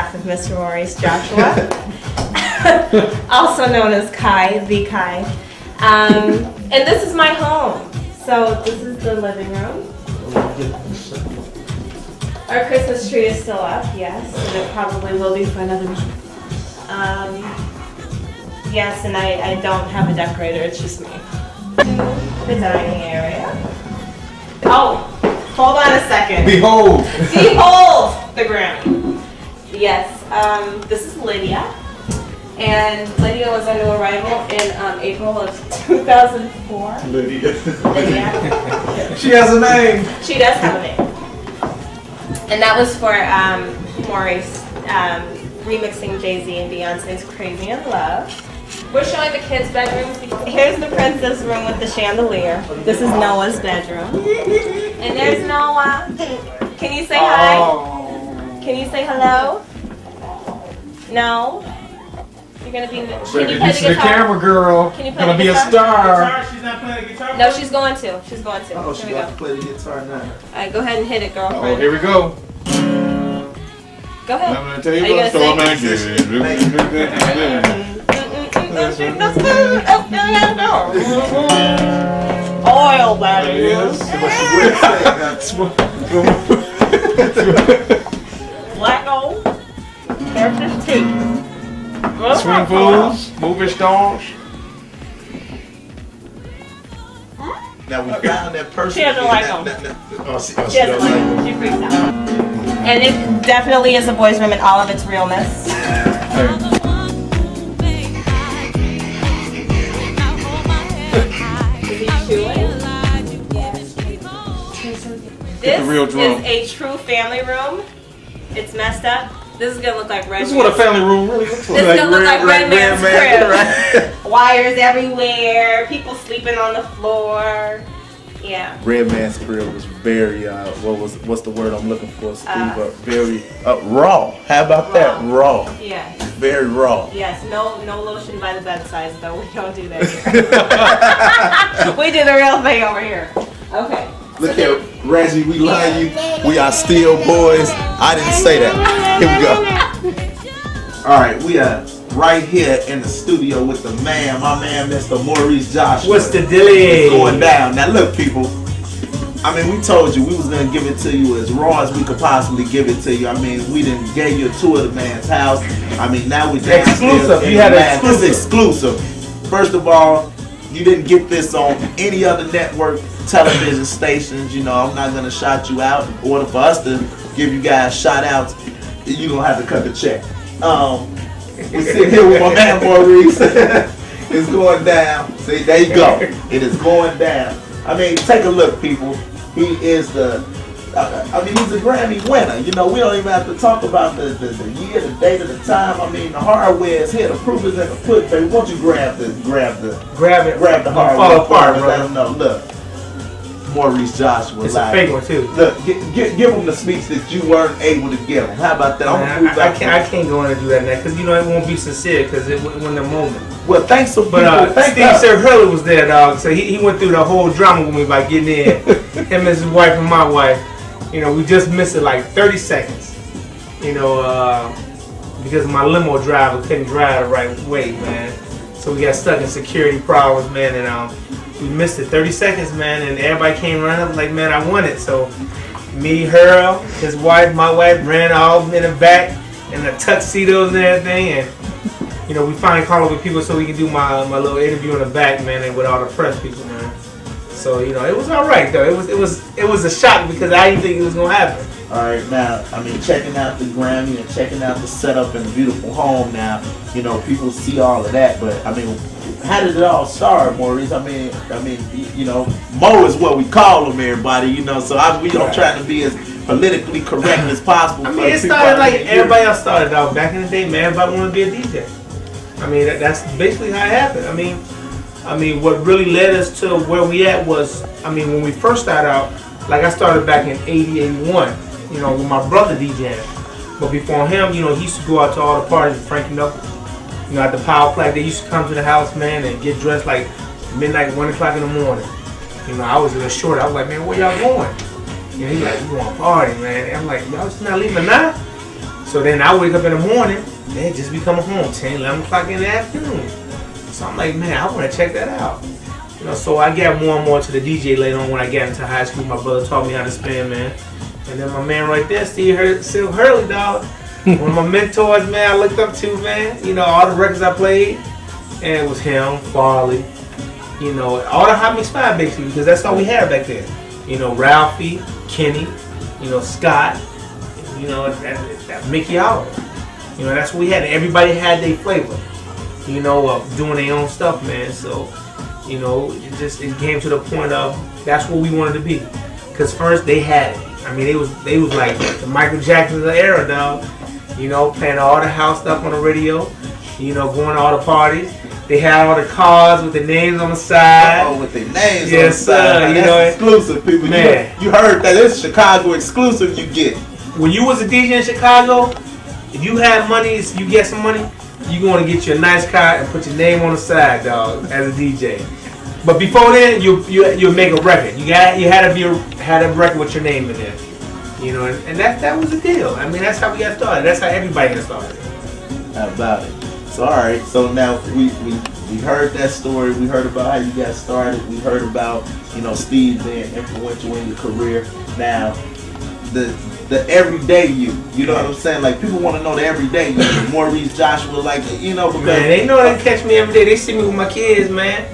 behalf of Mr. Maurice Joshua, also known as Kai, the Kai. And this is my home. So this is the living room. Our Christmas tree is still up, yes, and it probably will be for another month. Yes, and I don't have a decorator, it's just me. The dining area. Oh, hold on a second. Behold! Behold the Grammy. Yes, this is Lydia. And Lydia was our new arrival in April of 2004. Lydia. Lydia. She has a name. She does have a name. And that was for Maurice remixing Jay-Z and Beyonce's Crazy in Love. We're showing the kids' bedrooms. Here's the princess room with the chandelier. This is Noah's bedroom. And there's Noah. Can you say hi? Can you say hello? No? You're gonna be. Can you play the guitar? The camera girl. Can you play gonna the be guitar? a star. She's not playing the guitar? No, she's going to. She's going to. Oh, she Here we got go. to play the guitar now. Alright, go ahead and hit it, girlfriend. Oh, here we go. Go ahead. I'm gonna tell you Are you what gonna Oil, that is. Black gold. There's this tea. Swing fools, movie stars. Now we found that person. She doesn't like them. She doesn't like them. She freaks out. And it definitely is a boys' room in all of its realness. This is a true family room. It's messed up. This is gonna look like Red. This is what a family room really looks like. This is gonna look like Red Man's crib. Wires everywhere. People sleeping on the floor. Yeah. Red Man's crib was very what's the word I'm looking for, Steve? Very raw. How about that? Raw. Yeah. Very raw. Yes. No lotion by the bedside though. We don't do that here. We do the real thing over here. Okay. Look at Reggie, we love you. We are still boys. I didn't say that. Here we go. All right, we are right here in the studio with the man, my man, Mr. Maurice Joshua. What's the dilly? It's going down. Now look, people. I mean, we told you we was gonna give it to you as raw as we could possibly give it to you. I mean, we didn't gave you a tour of the man's house. I mean, now we exclusive. You had an exclusive. This is exclusive. First of all, you didn't get this on any other network television stations. You know, I'm not gonna shout you out. In order for us to give you guys shout outs, you're gonna have to cut the check. We sit here with my man Maurice. It's going down. See, there you go. It is going down. I mean, take a look, people. He is the he's a Grammy winner. You know, we don't even have to talk about the year, the date, of the time. I mean, the hardware is here. The proof is in the pudding, baby. Won't you grab the hardware? Fall apart, bro. Let them know. Look, Maurice Joshua. It's a fake one too. Look, give him the speech that you weren't able to give him. How about that? I can't go in and do that now because you know it won't be sincere because it wasn't a moment. Well, thanks for Steve Hurley was there, dog. So he went through the whole drama with me by getting in. Him and his wife and my wife. You know, we just missed it like 30 seconds. You know, because my limo driver couldn't drive the right way, man. So we got stuck in security problems, man, and we missed it 30 seconds, man, and everybody came running up like, man, I won it. So me, Hurl, his wife, my wife ran all in the back in the tuxedos and everything, and you know, we finally called over people so we can do my little interview in the back, man, and with all the press people, man. So you know, it was all right though. It was a shock because I didn't think it was gonna happen. All right, now, I mean, checking out the Grammy and checking out the setup in the beautiful home now, you know, people see all of that, but I mean, how did it all start, Maurice? I mean, you know, Mo is what we call him, everybody, you know, so we don't try to be as politically correct as possible. I mean, it started like everybody else started out back in the day, man. Everybody wanted to be a DJ. I mean, that's basically how it happened. I mean, what really led us to where we at was, I mean, when we first started out, like I started back in 80, 81, you know, with my brother DJing. But before him, you know, he used to go out to all the parties with Frankie Knuckles. You know, at the Power Play, they used to come to the house, man, and get dressed like midnight, 1 o'clock in the morning. You know, I was a little short. I was like, man, where y'all going? You know, he's like, we going to party, man. And I'm like, y'all just not leaving now? So then I wake up in the morning, they just be coming home 10, 11 o'clock in the afternoon. So I'm like, man, I want to check that out. You know, so I got more and more to the DJ later on when I got into high school. My brother taught me how to spin, man. And then my man right there, Silk Hurley, dog. One of my mentors, man, I looked up to, man. You know, all the records I played, and it was him, Farley, you know, all the Hot Mix 5 basically, because that's all we had back then. You know, Ralphie, Kenny, you know, Scott, you know, that Mickey Oliver. You know, that's what we had. Everybody had their flavor, you know, of doing their own stuff, man. So, you know, it came to the point of that's what we wanted to be. Because first they had it. I mean, they was like the Michael Jackson of the era, dog. You know, playing all the house stuff on the radio. You know, going to all the parties. They had all the cars with the names on the side. Oh, with the names yes, on the side. You that's know, exclusive, people. Man. You heard that. It's Chicago exclusive you get. When you was a DJ in Chicago, if you had money, you get some money, you going to get you a nice car and put your name on the side, dog, as a DJ. But before then, you make a record. You had a record with your name in there. You know, and that was the deal. I mean, that's how we got started. That's how everybody got started. How about it? So all right. So now we heard that story. We heard about how you got started. We heard about, you know, Steve being influential in your career. Now the everyday you know what I'm saying? Like, people want to know the everyday you. Maurice, Joshua, like, you know, because man, they know they catch me every day. They see me with my kids, man.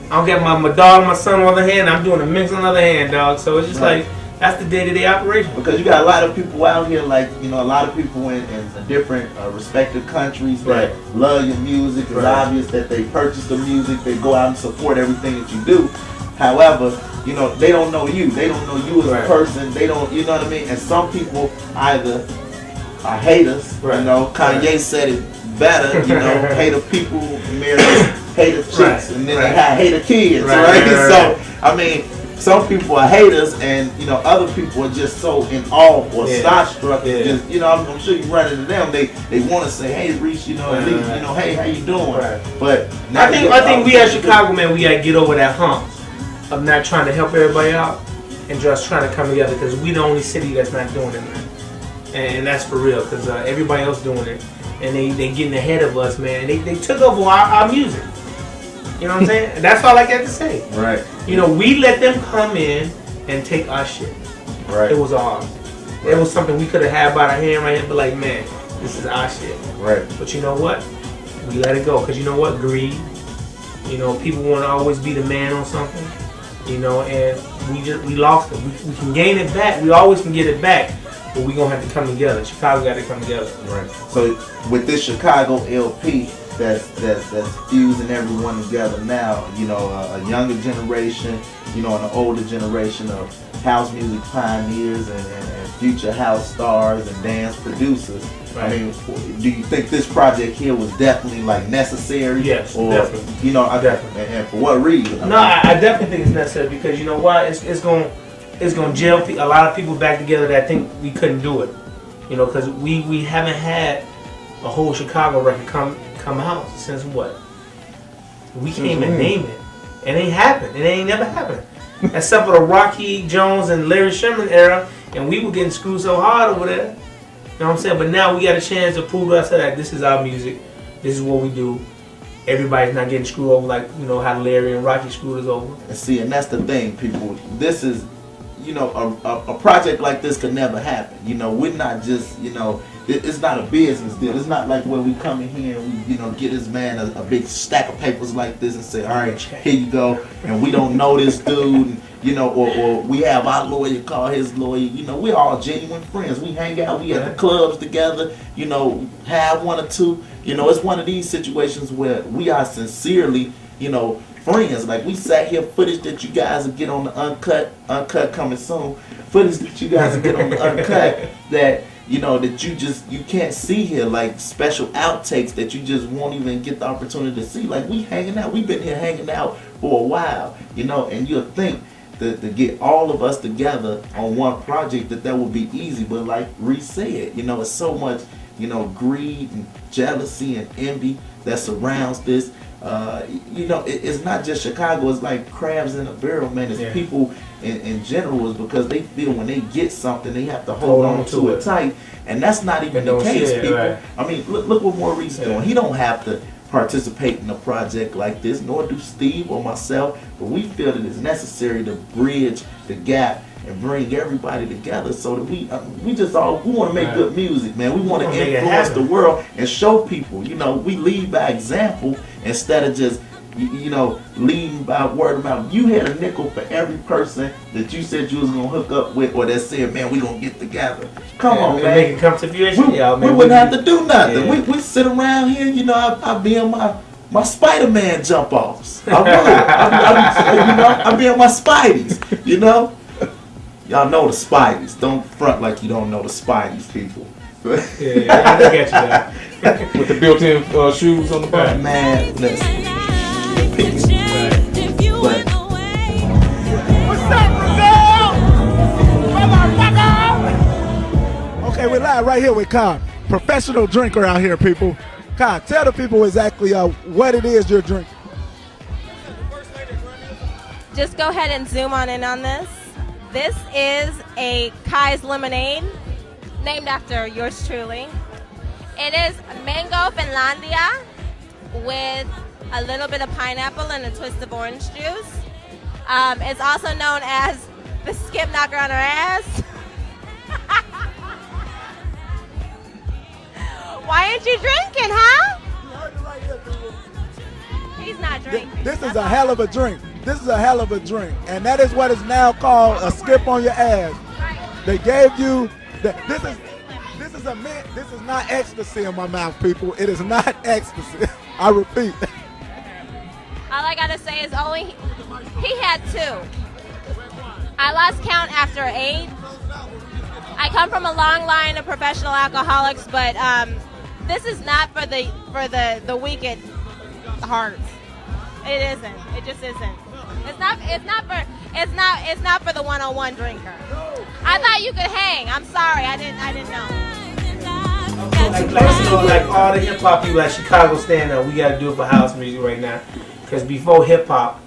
I don't get my dog, my son on the other hand. I'm doing a mix on the other hand, dog. So it's just like, that's the day-to-day operation. Because you got a lot of people out here, like, you know, a lot of people in different respective countries that love your music. It's obvious that they purchase the music. They go out and support everything that you do. However, you know, they don't know you. They don't know you as a person. They don't, you know what I mean? And some people either are haters. You know, Kanye said it better. You know, hater people marry hater chicks, and then they have hater kids, right? So, I mean, some people are haters, and, you know, other people are just so in awe or starstruck. Just, you know, I'm sure you run into them. They want to say, hey, Reese, you know, at least, you know, hey, how you doing? But I think we as Chicago, man, we gotta get over that hump of not trying to help everybody out and just trying to come together, because we the only city that's not doing it, man. And that's for real, because everybody else doing it, and they getting ahead of us, man. They took over our music. You know what I'm saying? And that's all I got to say. Right. You know, we let them come in and take our shit. Right. It was ours. It was something we could have had by the hand right here, but like, man, this is our shit. Right. But you know what? We let it go, because you know what? Greed. You know, people want to always be the man on something. You know, and we lost it. We can gain it back. We always can get it back, but we gonna have to come together. Chicago got to come together. Right. So with this Chicago LP, that's fusing everyone together now. You know, a younger generation, you know, and an older generation of house music pioneers and future house stars and dance producers. Right. I mean, do you think this project here was definitely like necessary? Yes, or, definitely. You know, definitely. And for what reason? No, I definitely think it's necessary, because you know why? It's gonna gel a lot of people back together that think we couldn't do it. You know, because we haven't had a whole Chicago record come out since what? We can't even name it. It ain't happened. It ain't never happened. Except for the Rocky Jones and Larry Sherman era, and we were getting screwed so hard over there. You know what I'm saying? But now we got a chance to prove to us that this is our music. This is what we do. Everybody's not getting screwed over like, you know, how Larry and Rocky screwed us over. And see, and that's the thing, people. This is, you know, a project like this could never happen. You know, we're not just, you know, it's not a business deal. It's not like where we come in here and we, you know, get this man a big stack of papers like this and say, all right, here you go. And we don't know this dude, and, you know, or we have our lawyer call his lawyer. You know, we're all genuine friends. We hang out. We at the clubs together. You know, have one or two. You know, it's one of these situations where we are sincerely, you know, friends. Like, we sat here, footage that you guys will get on the uncut coming soon. Footage that you guys will get on the uncut that, you know, that you can't see here, like special outtakes that you just won't even get the opportunity to see. Like, we hanging out. We've been here hanging out for a while, you know, and you'll think to get all of us together on one project that would be easy. But like Reese said, you know, it's so much, you know, greed and jealousy and envy that surrounds this. you know, it's not just Chicago. It's like crabs in a barrel, man. It's people in general, is because they feel when they get something, they have to hold on to it tight, and that's not even the case, people. Right. I mean, look what Maurice doing. He don't have to participate in a project like this, nor do Steve or myself, but we feel that it's necessary to bridge the gap and bring everybody together so that we want to make good music, man. We want to influence the world and show people, you know, we lead by example instead of just, you know, leading by word of mouth. You had a nickel for every person that you said you was going to hook up with, or that said, man, we going to get together. Come on, man. Make it come to fruition. We wouldn't have to do nothing. Yeah. We sit around here, you know, I'll be on my Spider-Man jump-offs. I would. I'll be on my Spideys, you know. Y'all know the Spideys. Don't front like you don't know the Spideys, people. I get you there. With the built-in shoes on the back. Man, listen. But what's up, Brazil? Motherfucker! Okay, we're live right here with Kym, professional drinker out here, people. Kym, tell the people exactly what it is you're drinking. Just go ahead and zoom on in on this. This is a Kai's lemonade, named after yours truly. It is mango Finlandia with a little bit of pineapple and a twist of orange juice. It's also known as the skip knocker on her ass. Why aren't you drinking, huh? He's not drinking. This is a hell of a drink. This is a hell of a drink, and that is what is now called a skip on your ass. They gave you this is not ecstasy in my mouth, people. It is not ecstasy. I repeat. All I gotta say is he had 2. I lost count after 8. I come from a long line of professional alcoholics, but this is not for the weak at heart. It isn't. It just isn't. It's not for the 101 drinker. I thought you could hang. I'm sorry. I didn't know. Like all the hip hop people at Chicago stand up, we gotta do it for house music right now. Because before hip hop,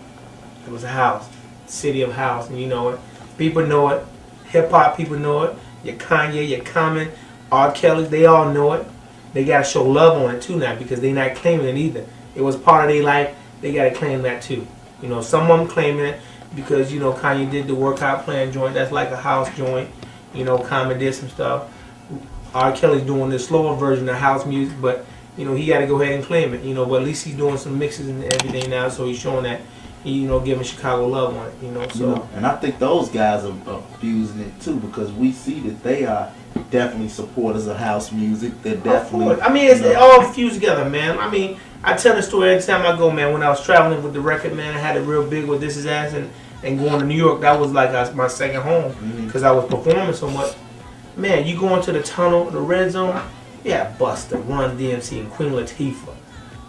it was a house, city of house, and you know it. People know it. Hip hop people know it. Your Kanye, your Common, R. Kelly, they all know it. They gotta show love on it too now because they not claiming it either. It was part of their life. They gotta claim that too. You know, some of them claiming it because, you know, Kanye did the workout plan joint. That's like a house joint. You know, Common did some stuff. R. Kelly's doing the slower version of house music, but, you know, he got to go ahead and claim it. You know, but at least he's doing some mixes and everything now, so he's showing that, you know, giving Chicago love on it, you know. So, you know, and I think those guys are fusing it too because we see that they are definitely supporters of house music. They're definitely. I mean, it's all fused together, man. I mean, I tell the story every time I go, man. When I was traveling with the record, man, I had it real big with This Is Ass and going to New York. That was like my second home because I was performing so much. Man, you go into the tunnel, the red zone, yeah, Busta, Run DMC, and Queen Latifah,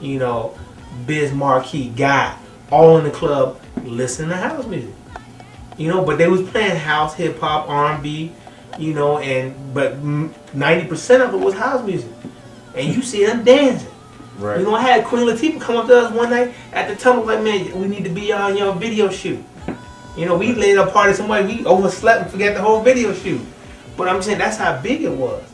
you know, Biz Markie, Guy, all in the club listening to house music. You know, but they was playing house, hip hop, R&B, you know, but 90% of it was house music. And you see them dancing. Right. You know, I had Queen Latifah come up to us one night at the tunnel like, man, we need to be on your video shoot. You know, we laid a party somewhere, we overslept and forgot the whole video shoot. But I'm saying that's how big it was.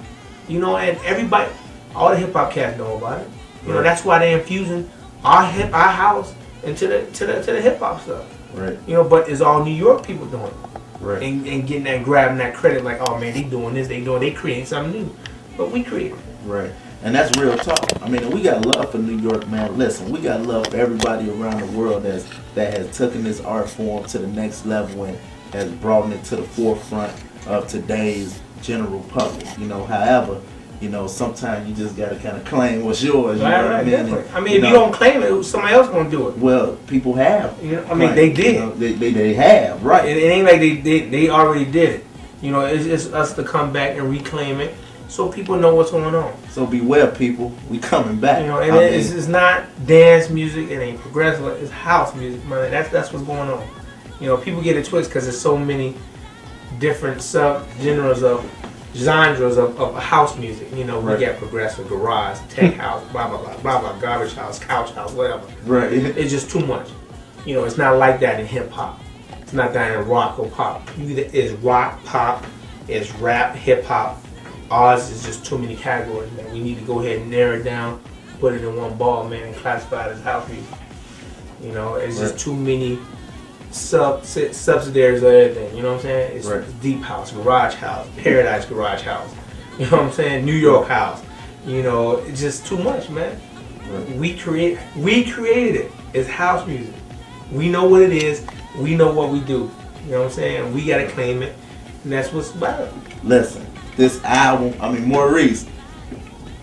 You know, and everybody, all the hip hop cats know about it. You know, that's why they're infusing our house into the hip hop stuff. Right. You know, but it's all New York people doing it. Right. And getting that, grabbing that credit like, oh man, they doing this, they creating something new. But we created. Right. And that's real talk. I mean, we got love for New York, man. Listen, we got love for everybody around the world that has taken this art form to the next level and has brought it to the forefront of today's general public. You know, however, you know, sometimes you just gotta kind of claim what's yours. You know what I mean? I mean, if you don't claim it, somebody else gonna do it. Well, people have. You know, I mean, they did. You know, they have, right? It ain't like they already did it. You know, it's us to come back and reclaim it, so people know what's going on. So beware, people. We coming back. You know, and it's not dance music. It ain't progressive. It's house music, man. That's what's going on. You know, people get it twisted because there's so many different sub-genres of genres of house music. You know, we Right. got progressive, garage, tech house, blah blah blah blah blah, garbage house, couch house, whatever. Right. It's just too much. You know, it's not like that in hip hop. It's not that in rock or pop. Either it's rock, pop, it's rap, hip hop. Ours is just too many categories, man. We need to go ahead and narrow it down, put it in one ball, man, and classify it as house music. You know, it's just too many subsidiaries of everything. You know what I'm saying? It's deep house, garage house, paradise garage house. You know what I'm saying? New York house. You know, it's just too much, man. We created it. It's house music. We know what it is. We know what we do. You know what I'm saying? We gotta claim it, and that's what's about. Listen, this album. I mean, Maurice,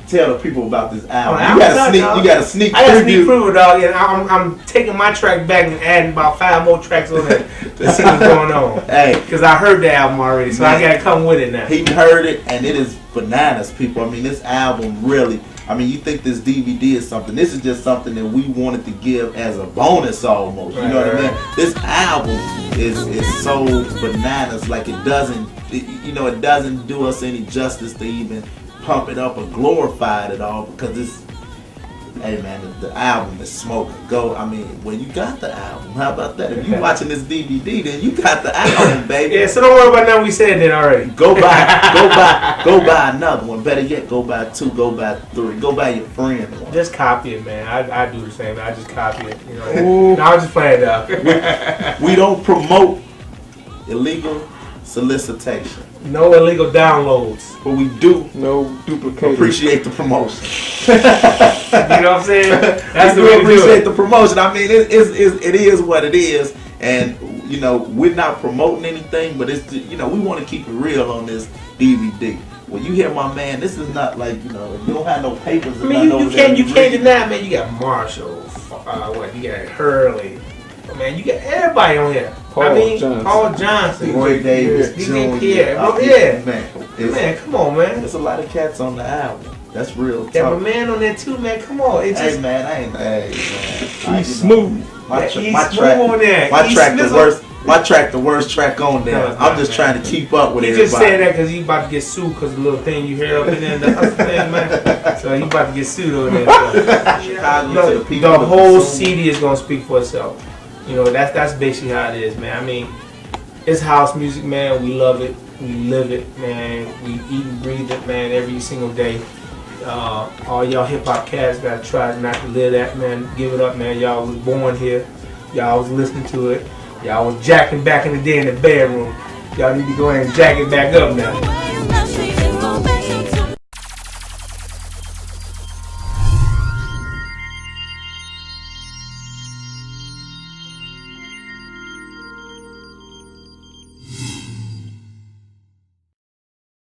tell the people about this album. Oh, You got a sneak I got a preview. sneak preview, dog, and I'm taking my track back and adding about 5 more tracks on it to see what's going on. Hey, Because I heard the album already, so I gotta come with it now. he heard it, and it is bananas, people. I mean, this album really. I mean, you think this DVD is something. This is just something that we wanted to give as a bonus almost. You know what I mean? This album is so bananas. Like it doesn't do us any justice to even pump it up or glorify it at all, because it's, hey man, the album is smoking. I mean, when you got the album, how about that? If you watching this DVD, then you got the album, baby. Yeah, so don't worry about nothing we said then already. Go buy another one. Better yet, go buy 2, go buy 3, go buy your friend one. Just copy it, man. I do the same. I just copy it. You know. No, I was just playing it out. We don't promote illegal solicitation, No illegal downloads. but we do No duplicated. appreciate the promotion. You know what I'm saying? That's We the way do to do appreciate it. the promotion. I mean, it is what it is, and you know, we're not promoting anything, but it's, you know, we want to keep it real on this DVD. When you hear my man, this is not like, you know, you don't have no papers. I mean, you can't deny, man. You got Marshall, you got Hurley, man. You got everybody on here. Paul Johnson, Roy Davis, DJ Jr. Pierre. I mean, Yeah, man, come on, man. there's a lot of cats on the album. That's real Got my tough. man on there too, man. Come on, it's Hey just man, hey man. He's smooth. he's smooth on there. My He's track smizzle. the worst track on there. No, I'm just man. trying to keep up with He everybody. just said that because he about to get sued because the little thing you hear up in there, the other thing, man. So he about to get sued over there. So. Chicago to the people. The to whole consume. CD is gonna speak for itself. You know, that's basically how it is, man. I mean, it's house music, man. We love it. We live it, man. We eat and breathe it, man, every single day. All y'all hip hop cats gotta try not to live that, man. Give it up, man. Y'all was born here. Y'all was listening to it. Y'all was jacking back in the day in the bedroom. Y'all need to go ahead and jack it back up now.